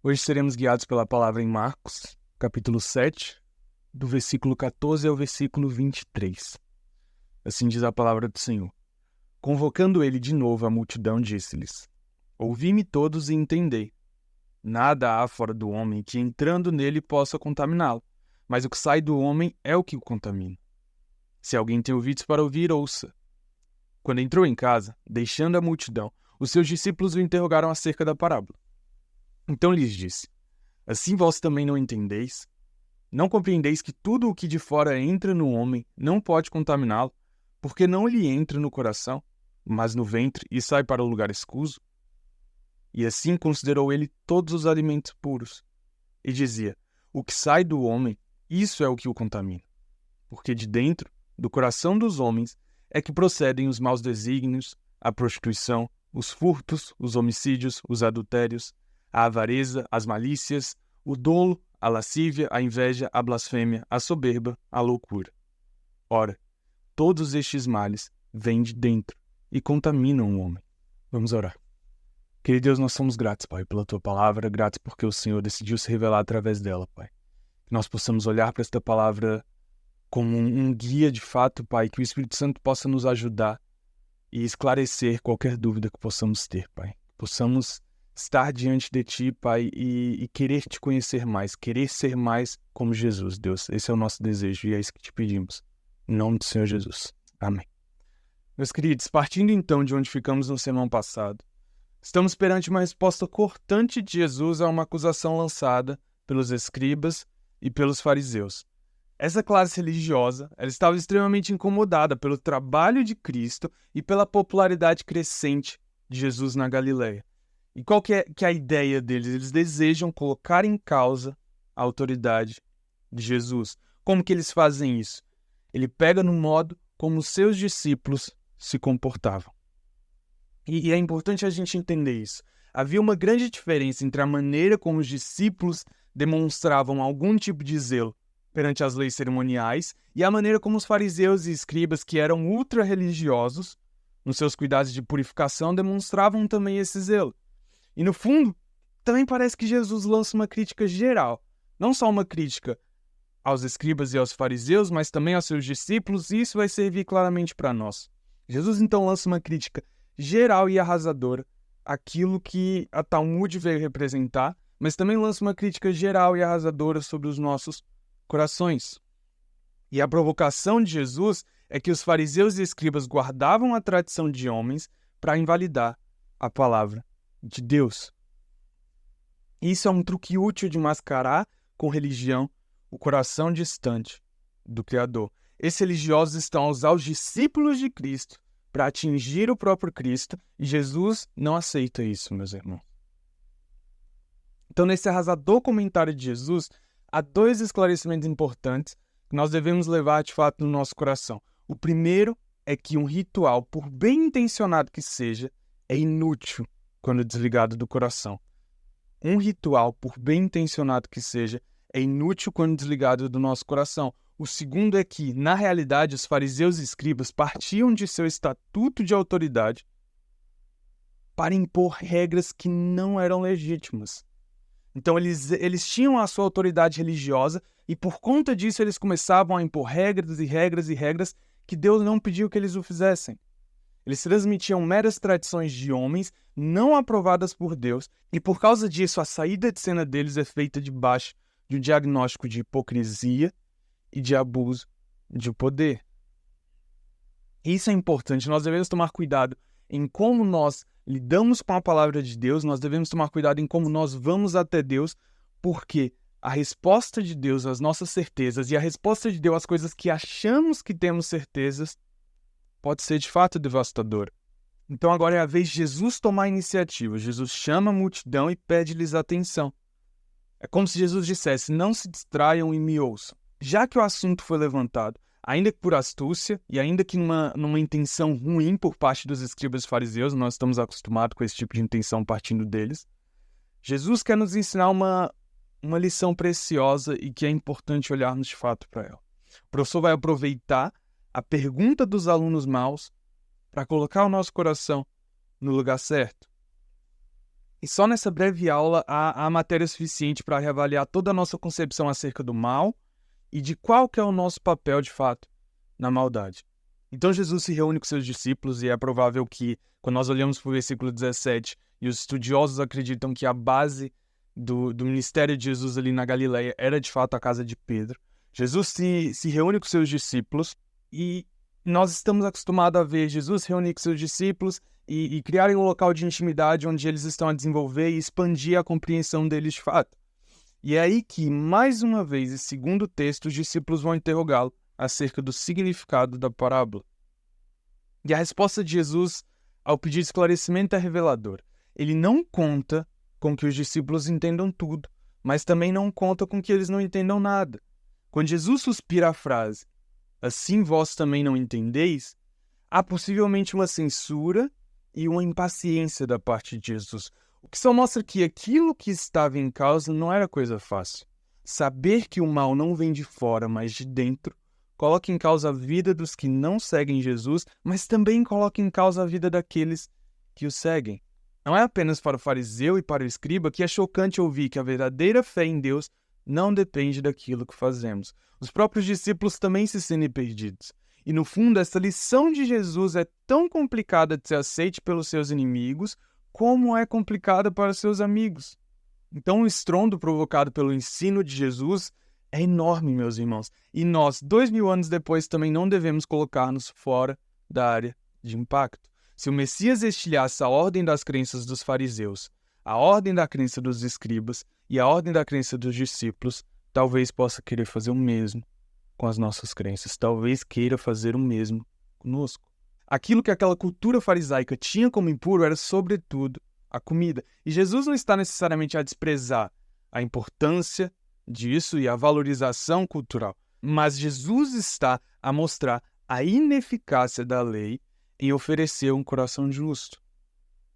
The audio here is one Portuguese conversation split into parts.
Hoje seremos guiados pela palavra em Marcos, capítulo 7, do versículo 14 ao versículo 23. Assim diz a palavra do Senhor. Convocando ele de novo a multidão, disse-lhes: Ouvi-me todos e entendei. Nada há fora do homem que, entrando nele, possa contaminá-lo, mas o que sai do homem é o que o contamina. Se alguém tem ouvidos para ouvir, ouça. Quando entrou em casa, deixando a multidão, os seus discípulos o interrogaram acerca da parábola. Então lhes disse: Assim vós também não entendeis? Não compreendeis que tudo o que de fora entra no homem não pode contaminá-lo, porque não lhe entra no coração, mas no ventre e sai para o lugar escuso? E assim considerou ele todos os alimentos puros. E dizia: O que sai do homem, isso é o que o contamina. Porque de dentro, do coração dos homens, é que procedem os maus desígnios, a prostituição, os furtos, os homicídios, os adultérios, a avareza, as malícias, o dolo, a lascívia, a inveja, a blasfêmia, a soberba, a loucura. Ora, todos estes males vêm de dentro e contaminam o homem. Vamos orar. Querido Deus, nós somos gratos, Pai, pela Tua palavra, gratos porque o Senhor decidiu se revelar através dela, Pai. Que nós possamos olhar para esta palavra como um guia de fato, Pai, que o Espírito Santo possa nos ajudar e esclarecer qualquer dúvida que possamos ter, Pai. Que possamos estar diante de Ti, Pai, e querer Te conhecer mais, querer ser mais como Jesus, Deus. Esse é o nosso desejo e é isso que Te pedimos. Em nome do Senhor Jesus. Amém. Meus queridos, partindo então de onde ficamos no sermão passado, estamos perante uma resposta cortante de Jesus a uma acusação lançada pelos escribas e pelos fariseus. Essa classe religiosa, ela estava extremamente incomodada pelo trabalho de Cristo e pela popularidade crescente de Jesus na Galileia. E qual que é a ideia deles? Eles desejam colocar em causa a autoridade de Jesus. Como que eles fazem isso? Ele pega no modo como os seus discípulos se comportavam. E é importante a gente entender isso. Havia uma grande diferença entre a maneira como os discípulos demonstravam algum tipo de zelo perante as leis cerimoniais e a maneira como os fariseus e escribas, que eram ultra-religiosos, nos seus cuidados de purificação, demonstravam também esse zelo. E no fundo, também parece que Jesus lança uma crítica geral, não só uma crítica aos escribas e aos fariseus, mas também aos seus discípulos, e isso vai servir claramente para nós. Jesus então lança uma crítica geral e arrasadora, aquilo que a Talmud veio representar, mas também lança uma crítica geral e arrasadora sobre os nossos corações. E a provocação de Jesus é que os fariseus e escribas guardavam a tradição de homens para invalidar a palavra de Deus. Isso é um truque útil de mascarar com religião o coração distante do Criador. Esses religiosos estão a usar os discípulos de Cristo para atingir o próprio Cristo, e Jesus não aceita isso, meus irmãos. Então, nesse arrasador comentário de Jesus, há dois esclarecimentos importantes que nós devemos levar de fato no nosso coração. O primeiro é que um ritual, por bem intencionado que seja, é inútil quando desligado do coração. Um ritual, por bem intencionado que seja, é inútil quando desligado do nosso coração. O segundo é que, na realidade, os fariseus e escribas partiam de seu estatuto de autoridade para impor regras que não eram legítimas. Então, eles tinham a sua autoridade religiosa e, por conta disso, eles começavam a impor regras e regras e regras que Deus não pediu que eles o fizessem. Eles transmitiam meras tradições de homens não aprovadas por Deus, e por causa disso, a saída de cena deles é feita debaixo de um diagnóstico de hipocrisia e de abuso de poder. Isso é importante. Nós devemos tomar cuidado em como nós lidamos com a palavra de Deus, nós devemos tomar cuidado em como nós vamos até Deus, porque a resposta de Deus às nossas certezas e a resposta de Deus às coisas que achamos que temos certezas pode ser de fato devastadora. Então agora é a vez de Jesus tomar a iniciativa. Jesus chama a multidão e pede-lhes atenção. É como se Jesus dissesse: não se distraiam e me ouçam. Já que o assunto foi levantado, ainda que por astúcia e ainda que numa intenção ruim por parte dos escribas e fariseus, nós estamos acostumados com esse tipo de intenção partindo deles, Jesus quer nos ensinar uma lição preciosa e que é importante olharmos de fato para ela. O professor vai aproveitar a pergunta dos alunos maus para colocar o nosso coração no lugar certo. E só nessa breve aula há matéria suficiente para reavaliar toda a nossa concepção acerca do mal e de qual que é o nosso papel, de fato, na maldade. Então Jesus se reúne com seus discípulos e é provável que, quando nós olhamos para o versículo 17, e os estudiosos acreditam que a base do ministério de Jesus ali na Galileia era, de fato, a casa de Pedro. Jesus se reúne com seus discípulos e nós estamos acostumados a ver Jesus reunir com seus discípulos e criarem um local de intimidade onde eles estão a desenvolver e expandir a compreensão deles de fato. E é aí que, mais uma vez, e segundo o texto, os discípulos vão interrogá-lo acerca do significado da parábola. E a resposta de Jesus ao pedido de esclarecimento é reveladora. Ele não conta com que os discípulos entendam tudo, mas também não conta com que eles não entendam nada. Quando Jesus suspira a frase, assim vós também não entendeis, há possivelmente uma censura e uma impaciência da parte de Jesus, o que só mostra que aquilo que estava em causa não era coisa fácil. Saber que o mal não vem de fora, mas de dentro, coloca em causa a vida dos que não seguem Jesus, mas também coloca em causa a vida daqueles que o seguem. Não é apenas para o fariseu e para o escriba que é chocante ouvir que a verdadeira fé em Deus não depende daquilo que fazemos. Os próprios discípulos também se sentem perdidos. E no fundo, essa lição de Jesus é tão complicada de ser aceita pelos seus inimigos, como é complicada para seus amigos. Então o estrondo provocado pelo ensino de Jesus é enorme, meus irmãos. E nós, 2000 anos depois, também não devemos colocar-nos fora da área de impacto. Se o Messias estilhasse a ordem das crenças dos fariseus, a ordem da crença dos escribas e a ordem da crença dos discípulos, talvez possa querer fazer o mesmo com as nossas crenças. Talvez queira fazer o mesmo conosco. Aquilo que aquela cultura farisaica tinha como impuro era, sobretudo, a comida. E Jesus não está necessariamente a desprezar a importância disso e a valorização cultural, mas Jesus está a mostrar a ineficácia da lei em oferecer um coração justo.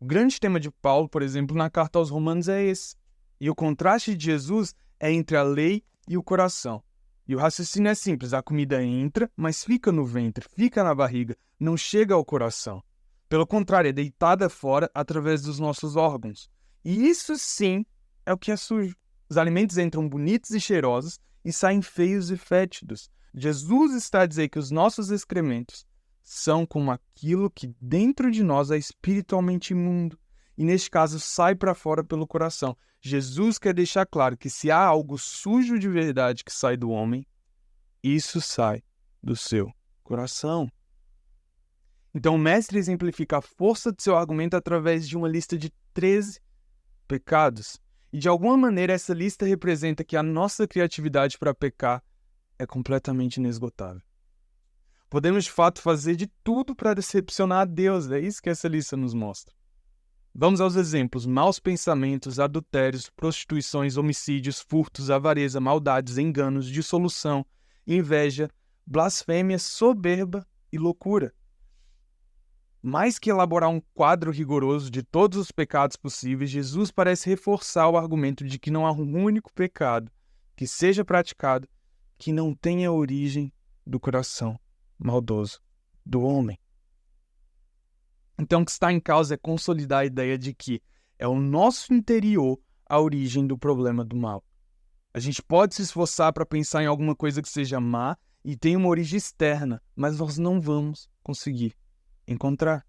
O grande tema de Paulo, por exemplo, na carta aos Romanos é esse. E o contraste de Jesus é entre a lei e o coração. E o raciocínio é simples, a comida entra, mas fica no ventre, fica na barriga, não chega ao coração. Pelo contrário, é deitada fora através dos nossos órgãos. E isso sim é o que é sujo. Os alimentos entram bonitos e cheirosos e saem feios e fétidos. Jesus está a dizer que os nossos excrementos são como aquilo que dentro de nós é espiritualmente imundo. E neste caso sai para fora pelo coração. Jesus quer deixar claro que se há algo sujo de verdade que sai do homem, isso sai do seu coração. Então o mestre exemplifica a força de seu argumento através de uma lista de 13 pecados. E de alguma maneira essa lista representa que a nossa criatividade para pecar é completamente inesgotável. Podemos de fato fazer de tudo para decepcionar a Deus, é isso que essa lista nos mostra. Vamos aos exemplos: maus pensamentos, adultérios, prostituições, homicídios, furtos, avareza, maldades, enganos, dissolução, inveja, blasfêmia, soberba e loucura. Mais que elaborar um quadro rigoroso de todos os pecados possíveis, Jesus parece reforçar o argumento de que não há um único pecado que seja praticado que não tenha origem do coração maldoso do homem. Então, o que está em causa é consolidar a ideia de que é o nosso interior a origem do problema do mal. A gente pode se esforçar para pensar em alguma coisa que seja má e tenha uma origem externa, mas nós não vamos conseguir encontrar.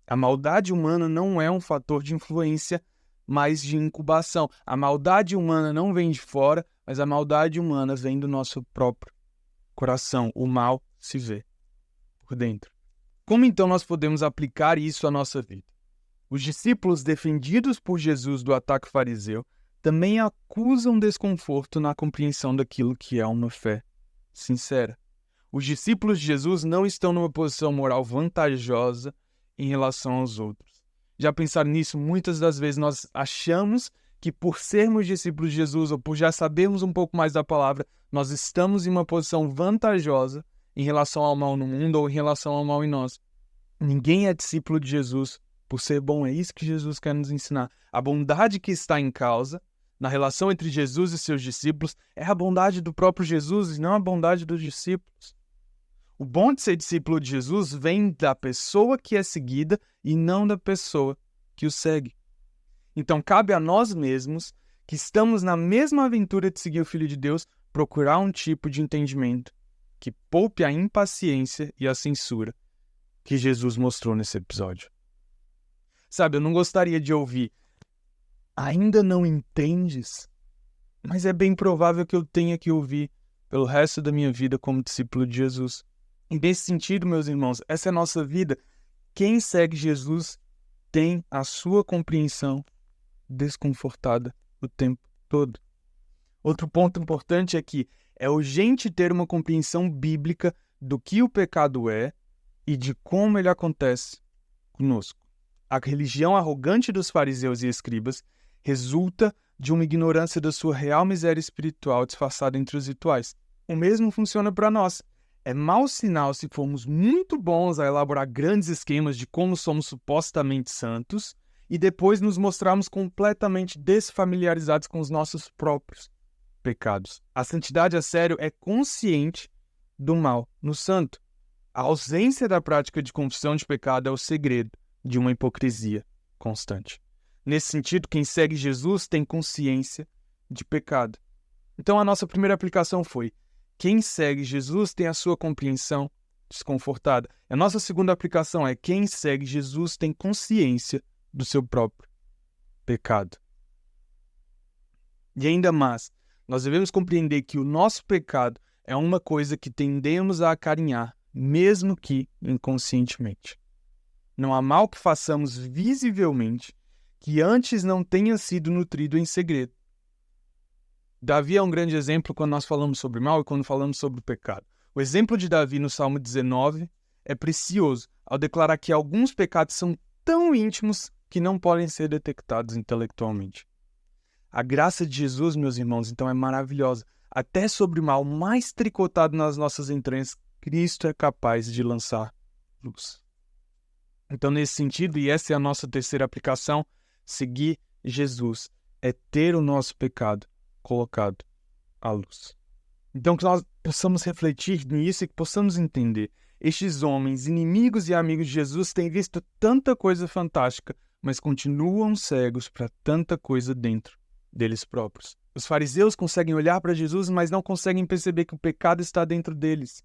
A maldade humana não é um fator de influência, mas de incubação. A maldade humana não vem de fora, mas a maldade humana vem do nosso próprio coração. O mal se vê por dentro. Como então nós podemos aplicar isso à nossa vida? Os discípulos defendidos por Jesus do ataque fariseu também acusam desconforto na compreensão daquilo que é uma fé sincera. Os discípulos de Jesus não estão numa posição moral vantajosa em relação aos outros. Já pensaram nisso? Muitas das vezes nós achamos que por sermos discípulos de Jesus ou por já sabermos um pouco mais da palavra, nós estamos em uma posição vantajosa em relação ao mal no mundo ou em relação ao mal em nós. Ninguém é discípulo de Jesus por ser bom. É isso que Jesus quer nos ensinar. A bondade que está em causa na relação entre Jesus e seus discípulos é a bondade do próprio Jesus e não a bondade dos discípulos. O bom de ser discípulo de Jesus vem da pessoa que é seguida e não da pessoa que o segue. Então cabe a nós mesmos, que estamos na mesma aventura de seguir o Filho de Deus, procurar um tipo de entendimento que poupe a impaciência e a censura que Jesus mostrou nesse episódio. Sabe, eu não gostaria de ouvir: ainda não entendes? Mas é bem provável que eu tenha que ouvir pelo resto da minha vida como discípulo de Jesus. E nesse sentido, meus irmãos, essa é a nossa vida. Quem segue Jesus tem a sua compreensão desconfortada o tempo todo. Outro ponto importante é que é urgente ter uma compreensão bíblica do que o pecado é e de como ele acontece conosco. A religião arrogante dos fariseus e escribas resulta de uma ignorância da sua real miséria espiritual disfarçada entre os rituais. O mesmo funciona para nós. É mau sinal se formos muito bons a elaborar grandes esquemas de como somos supostamente santos e depois nos mostrarmos completamente desfamiliarizados com os nossos próprios pecados. A santidade a sério é consciente do mal no santo. A ausência da prática de confissão de pecado é o segredo de uma hipocrisia constante. Nesse sentido, quem segue Jesus tem consciência de pecado. Então a nossa primeira aplicação foi: quem segue Jesus tem a sua compreensão desconfortada. A nossa segunda aplicação é: quem segue Jesus tem consciência do seu próprio pecado. E ainda mais, nós devemos compreender que o nosso pecado é uma coisa que tendemos a acarinhar, mesmo que inconscientemente. Não há mal que façamos visivelmente que antes não tenha sido nutrido em segredo. Davi é um grande exemplo quando nós falamos sobre mal e quando falamos sobre o pecado. O exemplo de Davi no Salmo 19 é precioso ao declarar que alguns pecados são tão íntimos que não podem ser detectados intelectualmente. A graça de Jesus, meus irmãos, então é maravilhosa. Até sobre o mal mais tricotado nas nossas entranhas, Cristo é capaz de lançar luz. Então, nesse sentido, e essa é a nossa terceira aplicação, seguir Jesus é ter o nosso pecado colocado à luz. Então, que nós possamos refletir nisso e que possamos entender. Estes homens, inimigos e amigos de Jesus, têm visto tanta coisa fantástica, mas continuam cegos para tanta coisa dentro deles próprios. Os fariseus conseguem olhar para Jesus, mas não conseguem perceber que o pecado está dentro deles.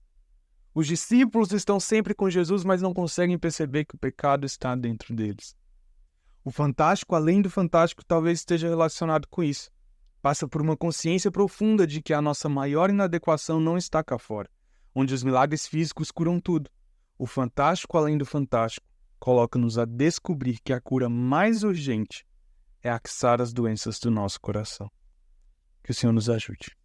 Os discípulos estão sempre com Jesus, mas não conseguem perceber que o pecado está dentro deles. O fantástico, além do fantástico, talvez esteja relacionado com isso. Passa por uma consciência profunda de que a nossa maior inadequação não está cá fora, onde os milagres físicos curam tudo. O fantástico, além do fantástico, coloca-nos a descobrir que a cura mais urgente é axar as doenças do nosso coração. Que o Senhor nos ajude.